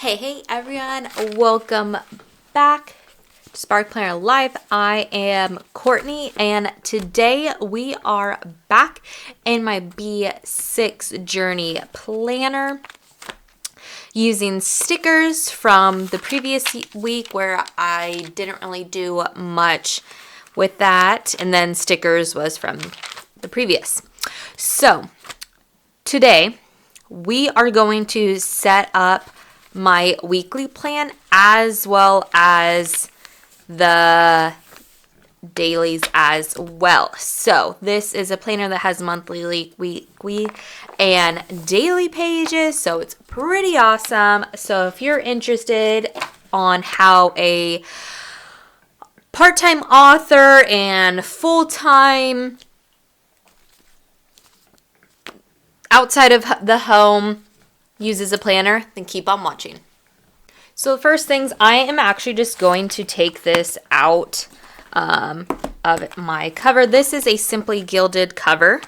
Hey everyone, welcome back to Spark Planner Life. I am Courtney and today we are back in my B6 Journey Planner using stickers from the previous week where I didn't really do much with that, and then stickers was from the previous. So today we are going to set up my weekly plan as well as the dailies as well. So this is a planner that has monthly, weekly, and daily pages, so it's pretty awesome. So if you're interested on how a part-time author and full-time outside of the home uses a planner, then keep on watching. So the first things, I am actually just going to take this out of my cover. This is a Simply Gilded cover,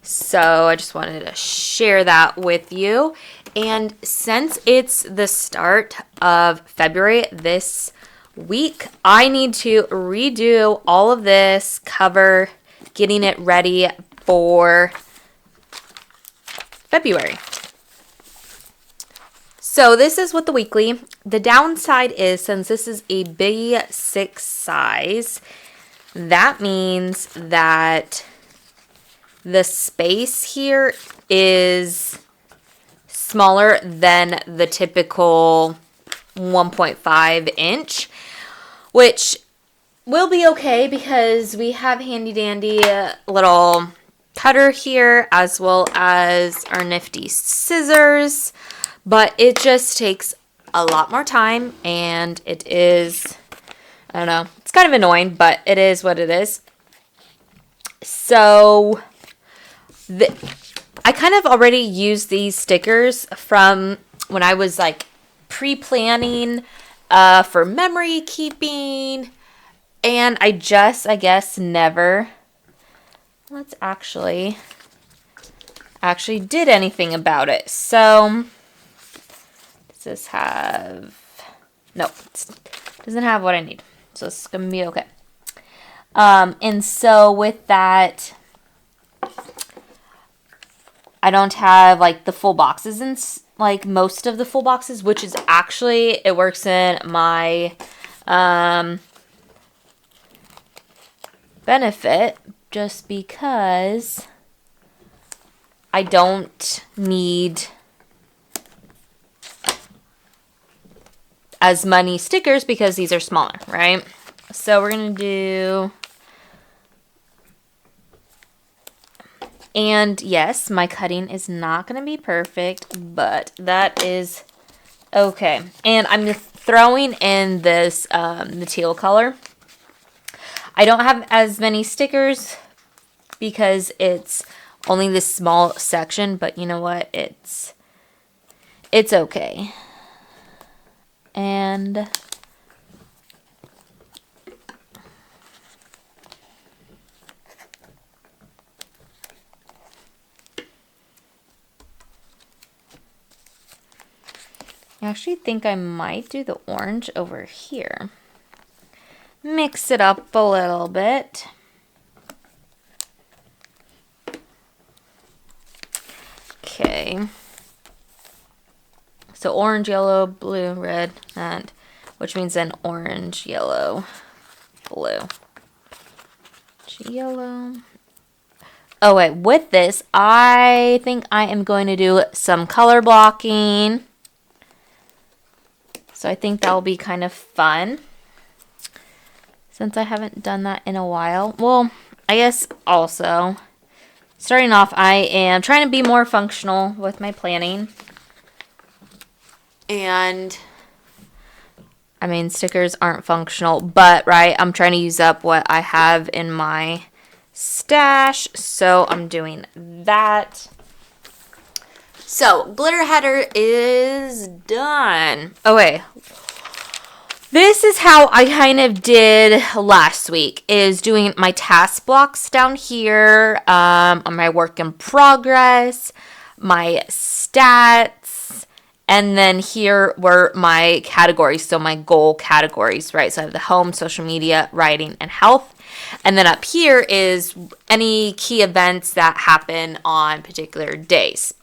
so I just wanted to share that with you. And since it's the start of February this week, I need to redo all of this cover, getting it ready for February. So this is what the weekly. The downside is, since this is a B6 size, that means that the space here is smaller than the typical 1.5 inch, which will be okay because we have handy dandy little cutter here as well as our nifty scissors. But it just takes a lot more time, and it is, I don't know, it's kind of annoying, but it is what it is. So I kind of already used these stickers from when I was like pre-planning for memory keeping, and I guess never, let's actually did anything about it. So does this have, no, it doesn't have what I need, so it's gonna be okay. And so with that, I don't have like the full boxes and like most of the full boxes, which is actually, it works in my benefit, just because I don't need as many stickers because these are smaller, right? So we're gonna do, and yes, my cutting is not gonna be perfect, but that is okay. And I'm throwing in this the teal color. I don't have as many stickers because it's only this small section, but you know what? It's okay. And I actually think I might do the orange over here. Mix it up a little bit. Okay. So orange, yellow, blue, red, and which means then orange, yellow, blue. Yellow. Oh wait, with this, I think I am going to do some color blocking. So I think that will be kind of fun, since I haven't done that in a while. Well, I guess also, starting off, I am trying to be more functional with my planning. And I mean, stickers aren't functional, but right, I'm trying to use up what I have in my stash, so I'm doing that. So glitter header is done. Okay, this is how I kind of did last week, is doing my task blocks down here, on my work in progress, my stats, And then here were my categories, so my goal categories, right? So I have the home, social media, writing, and health. And then up here is any key events that happen on particular days.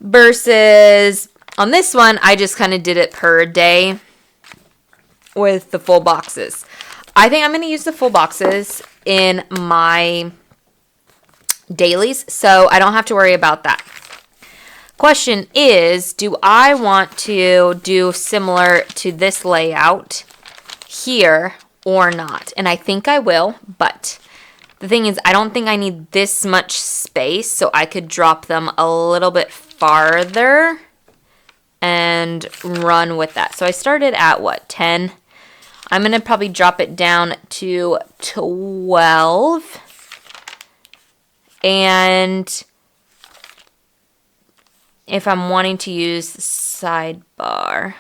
Versus on this one, I just kind of did it per day with the full boxes. I think I'm going to use the full boxes in my dailies, so I don't have to worry about that. Question is, do I want to do similar to this layout here or not? And I think I will, but the thing is, I don't think I need this much space, so I could drop them a little bit farther and run with that. So I started at what, 10? I'm going to probably drop it down to 12. And if I'm wanting to use the sidebar,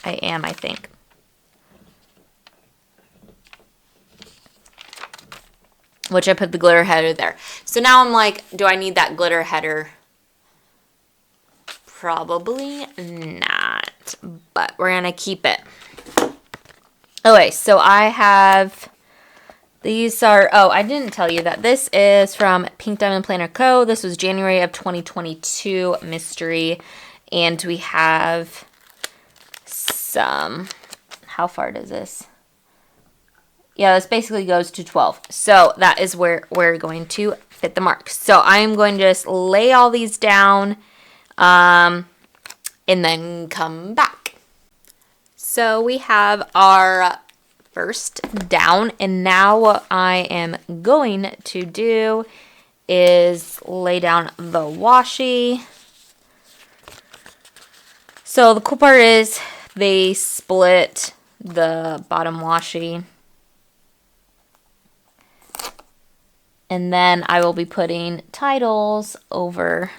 I think. Which I put the glitter header there. So now I'm like, do I need that glitter header? Probably not, but we're going to keep it. Okay, so I have, these are, oh, I didn't tell you that this is from Pink Diamond Planner Co. This was January of 2022 mystery, and we have some, how far does this? Yeah, this basically goes to 12. So that is where we're going to fit the mark. So I'm going to just lay all these down and then come back. So we have our first down, and now what I am going to do is lay down the washi. So the cool part is they split the bottom washi. And then I will be putting titles over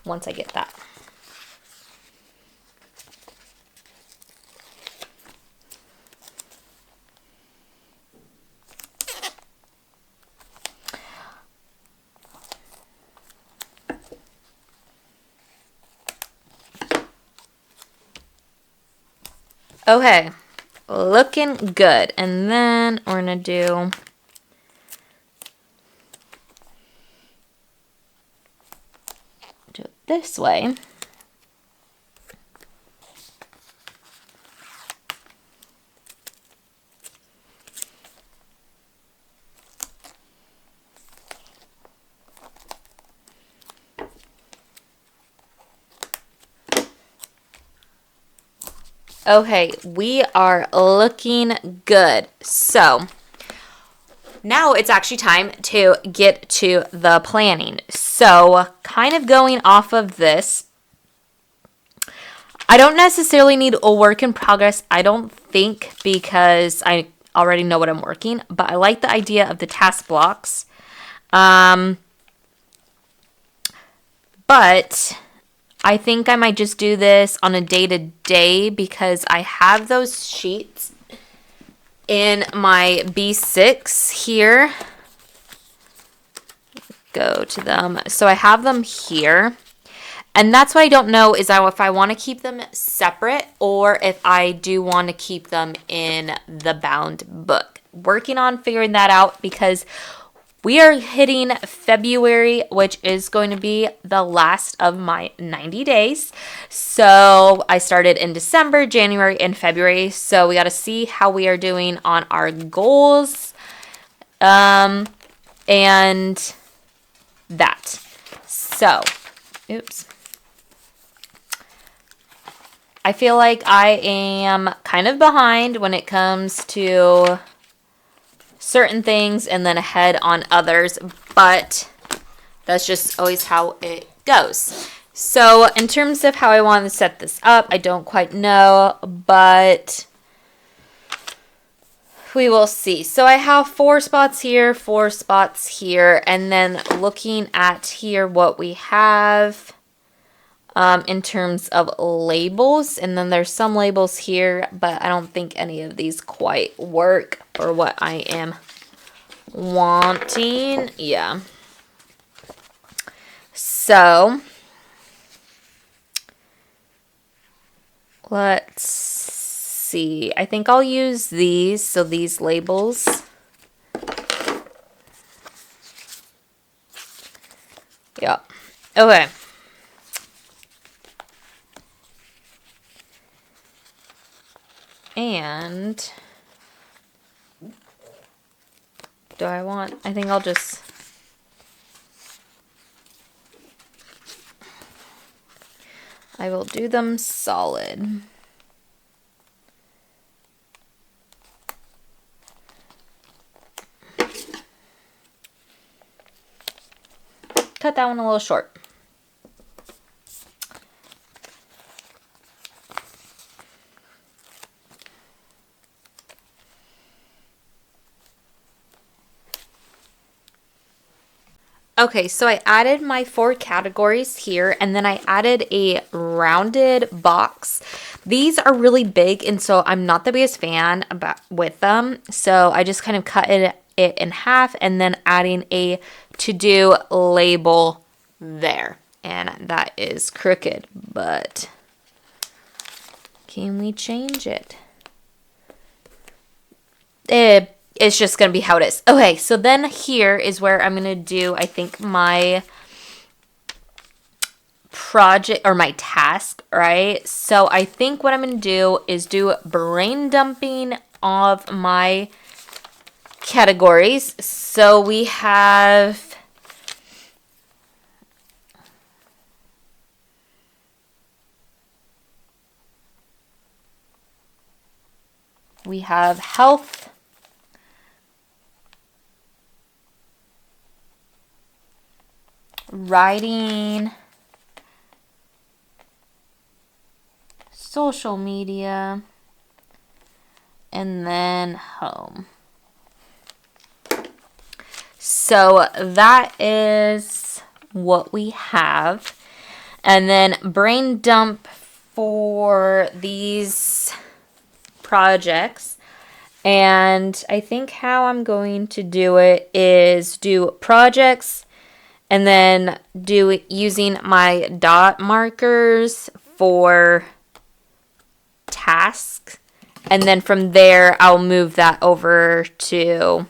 once I get that. Okay, looking good. And then we're gonna do it this way. Okay, we are looking good. So now it's actually time to get to the planning. So kind of going off of this, I don't necessarily need a work in progress, I don't think, because I already know what I'm working, but I like the idea of the task blocks. But I think I might just do this on a day-to-day because I have those sheets in my B6 here. Go to them. So I have them here. And that's what I don't know is if I want to keep them separate or if I do want to keep them in the bound book. Working on figuring that out because we are hitting February, which is going to be the last of my 90 days. So I started in December, January, and February. So we got to see how we are doing on our goals and that. So, oops. I feel like I am kind of behind when it comes to certain things and then ahead on others, but that's just always how it goes. So in terms of how I want to set this up, I don't quite know, but we will see. So I have 4 spots here, 4 spots here, and then looking at here what we have, in terms of labels. And then there's some labels here, but I don't think any of these quite work for what I am wanting. Yeah. So let's see. I think I'll use these. So these labels. Yeah. Okay. And I think I'll just, I will do them solid. Cut that one a little short. Okay, so I added my 4 categories here, and then I added a rounded box. These are really big, and so I'm not the biggest fan with them. So I just kind of cut it in half, and then adding a to-do label there. And that is crooked, but can we change it? It's just going to be how it is. Okay, so then here is where I'm going to do, I think, my project or my task, right? So I think what I'm going to do is do brain dumping of my categories. So we have health, writing, social media, and then home. So that is what we have. And then brain dump for these projects. And I think how I'm going to do it is do projects and then do it using my dot markers for tasks. And then from there, I'll move that over to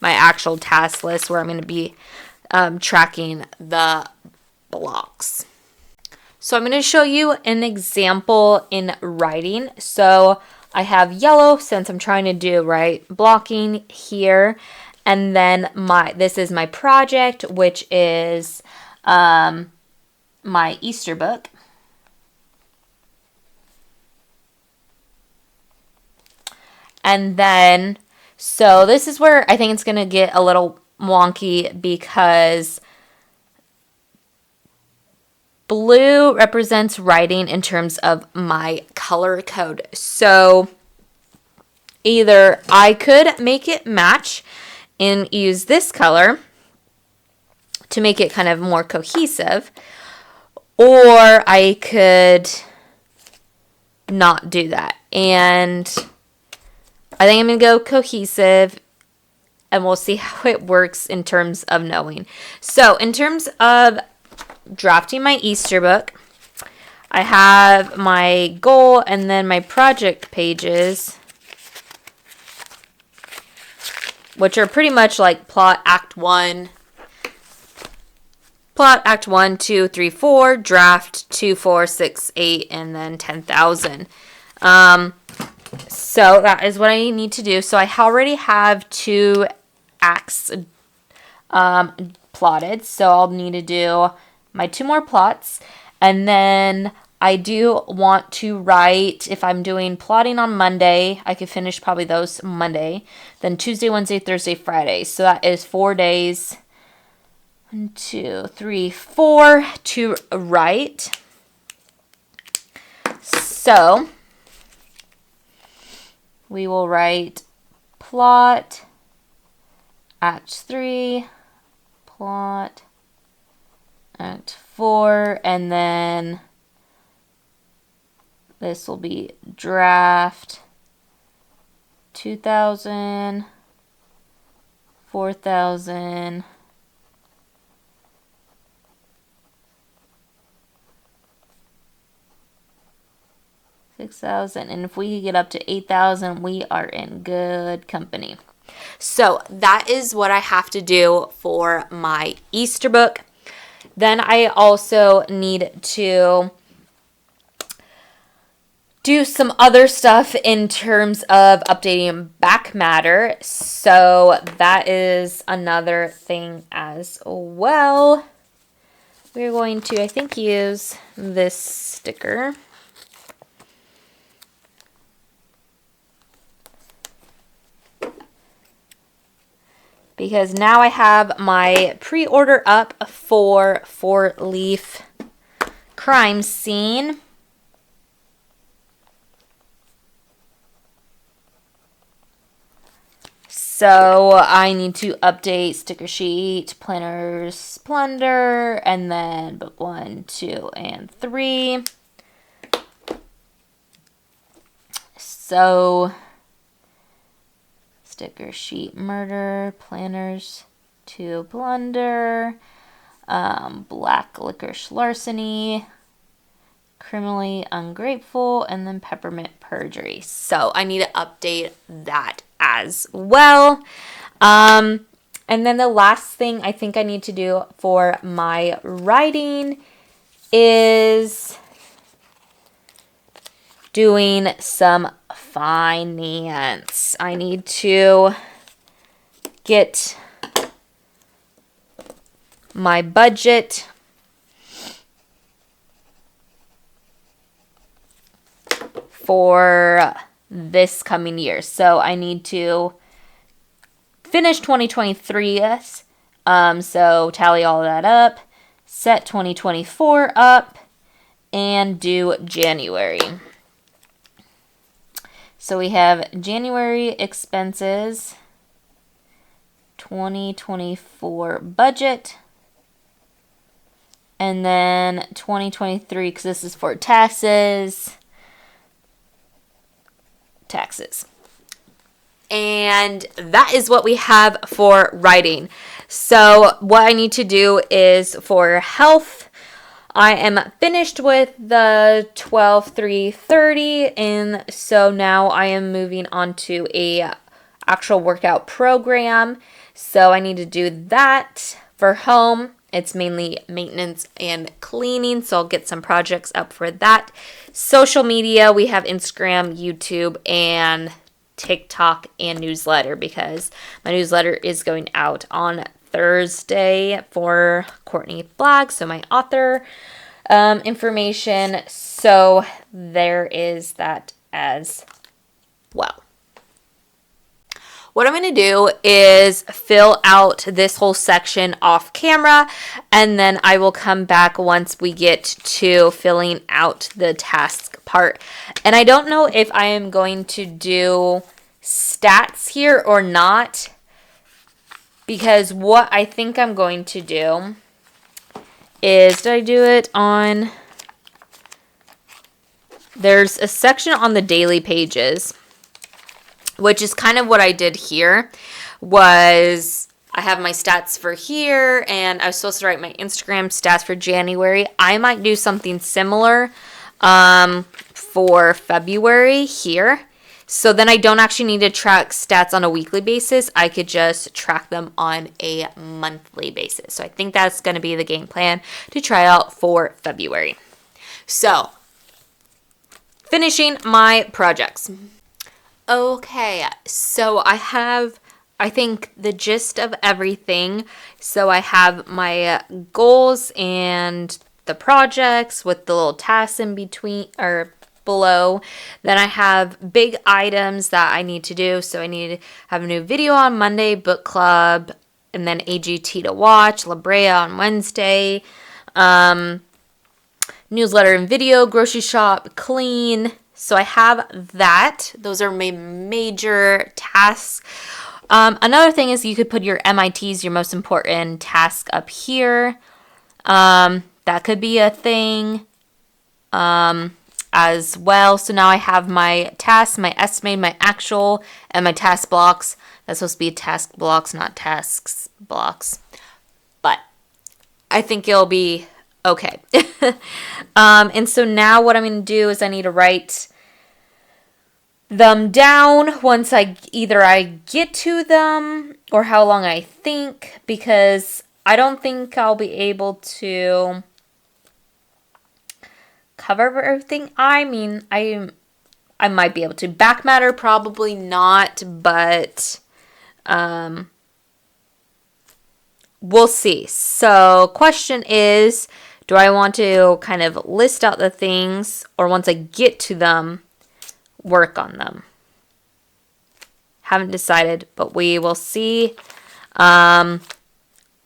my actual task list where I'm going to be tracking the blocks. So I'm going to show you an example in writing. So I have yellow since I'm trying to do blocking here. And then this is my project, which is my Easter book. And then, so this is where I think it's going to get a little wonky because blue represents writing in terms of my color code. So either I could make it match and use this color to make it kind of more cohesive, or I could not do that. And I think I'm going to go cohesive, and we'll see how it works in terms of knowing. So in terms of drafting my Easter book, I have my goal and then my project pages, which are pretty much like plot act 1, 2, 3, 4, draft 2, 4, 6, 8, and then 10,000. So that is what I need to do. So I already have 2 acts plotted. So I'll need to do my 2 more plots. And then I do want to write, if I'm doing plotting on Monday, I could finish probably those Monday. Then Tuesday, Wednesday, Thursday, Friday. So that is 4 days. 1, 2, 3, 4 to write. So we will write plot, act 3, plot, act 4, and then This will be draft 2,000, 4,000, 6,000, and if we get up to 8,000, we are in good company. So that is what I have to do for my Easter book. Then I also need to do some other stuff in terms of updating back matter. So that is another thing as well. We're going to, I think, use this sticker. Because now I have my pre-order up for 4-leaf crime scene. So I need to update sticker sheet, planners, splendor, and then book 1, 2, and 3. So sticker sheet murder, planners to blunder, black licorice larceny, criminally ungrateful, and then peppermint perjury. So I need to update that as well. And then the last thing I think I need to do for my writing is doing some finance. I need to get my budget for this coming year. So I need to finish 2023. So tally all that up, set 2024 up, and do January. So we have January expenses, 2024 budget, and then 2023, because this is for taxes. And that is what we have for writing. So what I need to do is for health, I am finished with the 12-3-30, and so now I am moving on to a actual workout program. So I need to do that. For home, it's mainly maintenance and cleaning, so I'll get some projects up for that. Social media, we have Instagram, YouTube, and TikTok, and newsletter, because my newsletter is going out on Thursday for Courtney Flagg, so my author information. So there is that as well. What I'm going to do is fill out this whole section off camera, and then I will come back once we get to filling out the task part. And I don't know if I am going to do stats here or not, because what I think I'm going to do is, did I do it on, there's a section on the daily pages, which is kind of what I did here. Was I have my stats for here, and I was supposed to write my Instagram stats for January. I might do something similar for February here. So then I don't actually need to track stats on a weekly basis. I could just track them on a monthly basis. So I think that's going to be the game plan to try out for February. So finishing my projects. Okay, so I have, I think, the gist of everything. So I have my goals and the projects with the little tasks in between or below. Then I have big items that I need to do. So I need to have a new video on Monday, book club, and then AGT to watch, La Brea on Wednesday, newsletter and video, grocery shop, clean. So I have that. Those are my major tasks. Another thing is you could put your MITs, your most important task, up here. That could be a thing. I as well. So now I have my tasks, my estimate, my actual, and my task blocks. That's supposed to be task blocks, not tasks blocks. But I think it'll be okay. And so now what I'm going to do is I need to write them down once I get to them or how long I think, because I don't think I'll be able to cover everything. I mean, I might be able to. Back matter, probably not, but we'll see. So question is, do I want to kind of list out the things, or once I get to them, work on them? Haven't decided, but we will see.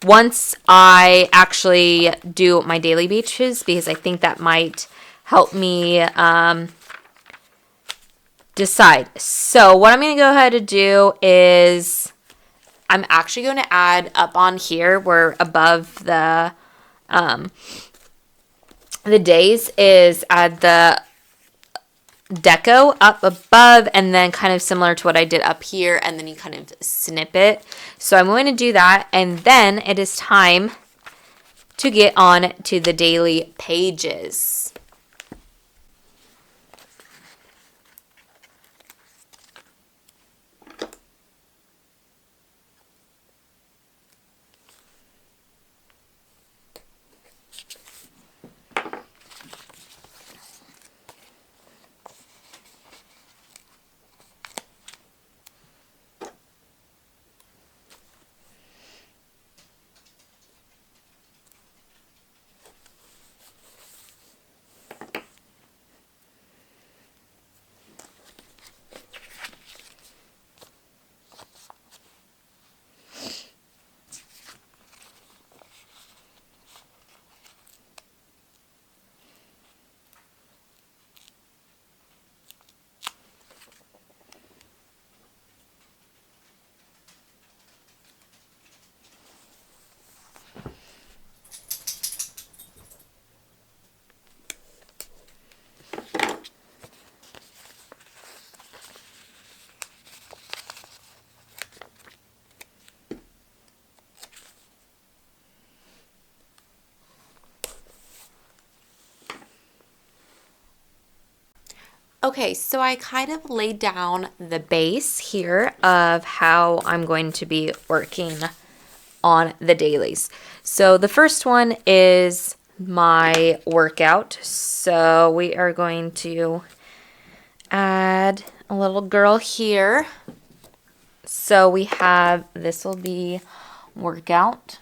Once I actually do my daily beaches, because I think that might help me decide. So what I'm going to go ahead and do is I'm actually going to add up on here where above the days is add the deco up above, and then kind of similar to what I did up here, and then you kind of snip it. So I'm going to do that, and then it is time to get on to the daily pages. Okay, so I kind of laid down the base here of how I'm going to be working on the dailies. So the first one is my workout. So we are going to add a little girl here. So we have, this will be workout.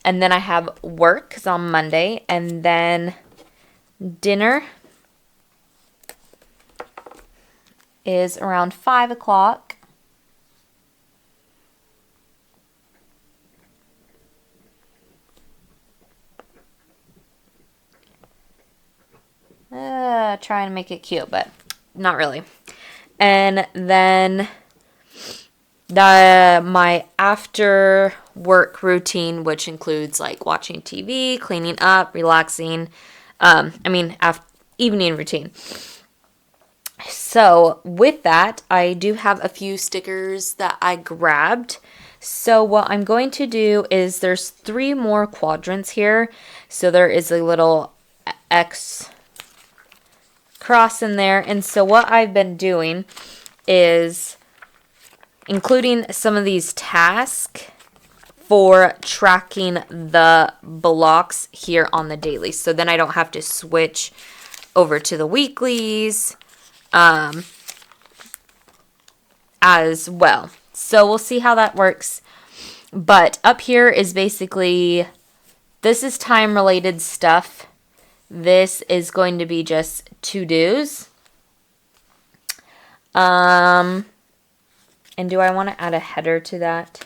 And then I have work, 'cause on Monday, and then dinner is around 5 o'clock. Trying to make it cute, but not really. And then my after work routine, which includes like watching TV, cleaning up, relaxing. Evening routine. So with that, I do have a few stickers that I grabbed. So what I'm going to do is there's 3 more quadrants here. So there is a little X cross in there. And so what I've been doing is including some of these tasks for tracking the blocks here on the daily. So then I don't have to switch over to the weeklies as well. So we'll see how that works. But up here is basically, this is time related stuff. This is going to be just to-dos. And do I want to add a header to that?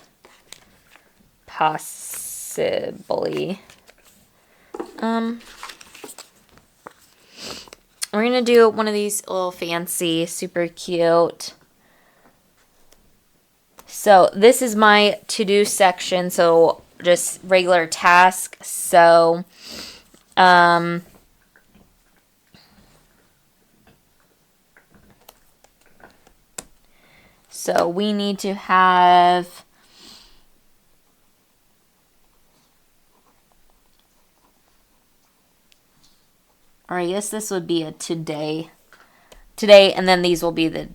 Possibly. We're going to do one of these little fancy, super cute. So this is my to-do section. So just regular tasks. So So we need to have, or I guess this would be a today, and then these will be the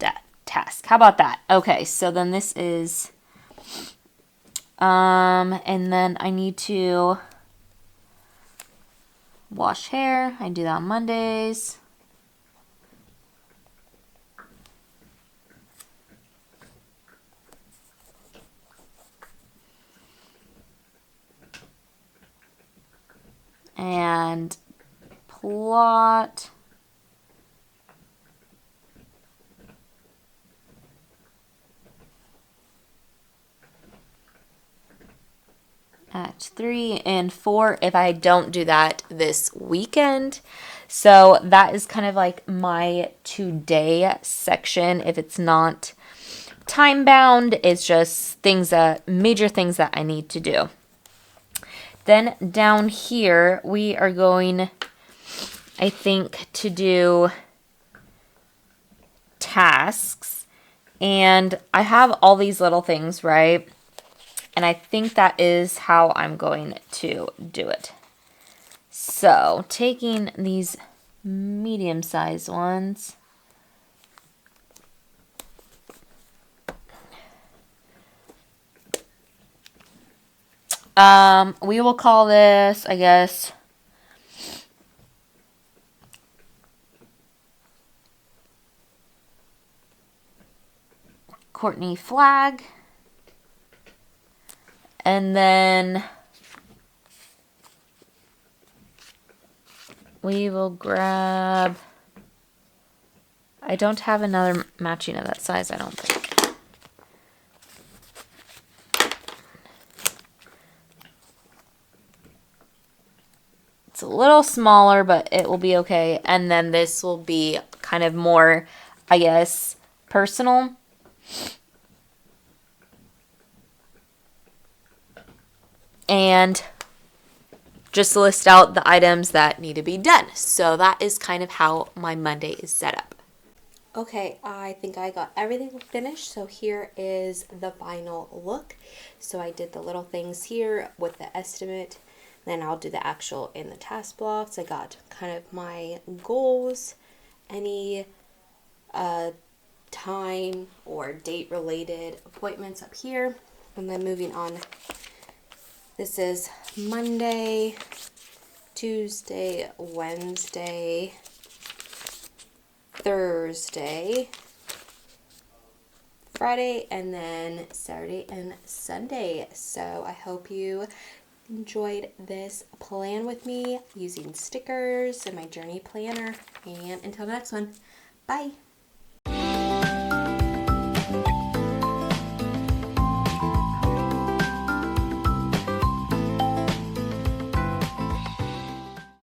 task. How about that? Okay, so then this is, and then I need to wash hair. I do that on Mondays. And plot. At 3 and 4 if I don't do that this weekend. So that is kind of like my today section. If it's not time bound, it's just major things that I need to do. Then down here, we are going, I think, to do tasks. And I have all these little things, right? And I think that is how I'm going to do it. So, taking these medium-sized ones. We will call this, I guess, Courtney flag. And then we will grab, I don't have another matching of that size, I don't think. It's a little smaller, but it will be okay. And then this will be kind of more, I guess, personal. And just list out the items that need to be done. So that is kind of how my Monday is set up. Okay, I think I got everything finished. So here is the final look. So I did the little things here with the estimate. Then I'll do the actual in the task blocks. I got kind of my goals, any time or date related appointments up here. And then moving on, this is Monday, Tuesday, Wednesday, Thursday, Friday, and then Saturday and Sunday. So I hope you enjoyed this plan with me using stickers and my journey planner. And until the next one, bye.